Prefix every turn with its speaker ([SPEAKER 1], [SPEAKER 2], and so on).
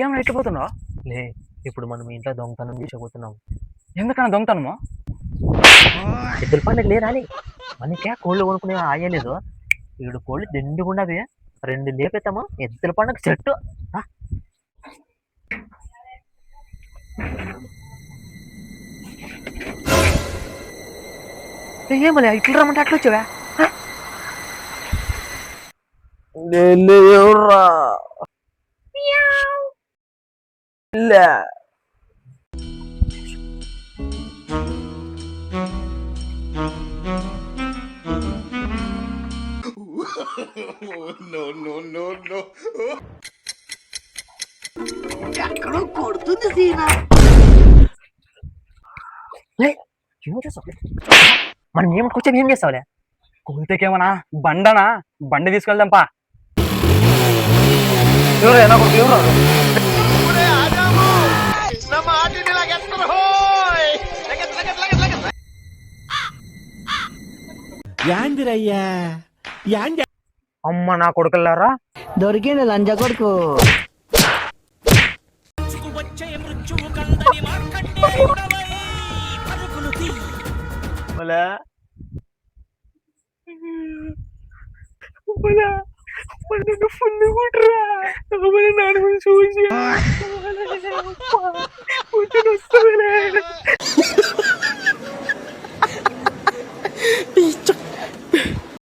[SPEAKER 1] ఏం ఎట్టిపోతున్నావు?
[SPEAKER 2] లే, ఇప్పుడు మనం ఇంట్లో దొంగతనం తీసుకుపోతున్నాం.
[SPEAKER 1] ఎందుకన్నా దొంగతనము?
[SPEAKER 2] ఎద్దుల పండుగ లేరాలి మనకే కోళ్ళు కొనుక్కునే ఆయలేదు. ఈడు కోళ్ళు దిండుకున్నవి 2 లేపెత్తాము. ఎద్దుల పండుగ చెట్టు.
[SPEAKER 1] ఏమలే ఇట్లా రమ్మంటే అట్లా వచ్చావా?
[SPEAKER 2] ఎవర్రా?
[SPEAKER 3] ఎక్కడో కొడుతుంది సీనా.
[SPEAKER 2] ఏం చేస్తావు? మనం ఏమనుకొచ్చాం, ఏం చేస్తావులే?
[SPEAKER 1] కొలితేకేమన్నా బండనా? బండి తీసుకెళ్దాంపా. ఎవరు
[SPEAKER 4] యాందిరయ్యా
[SPEAKER 1] అమ్మ నా కొడుకులారా,
[SPEAKER 3] దొరికింది లంజ కొడుకు.
[SPEAKER 4] పిచ్చ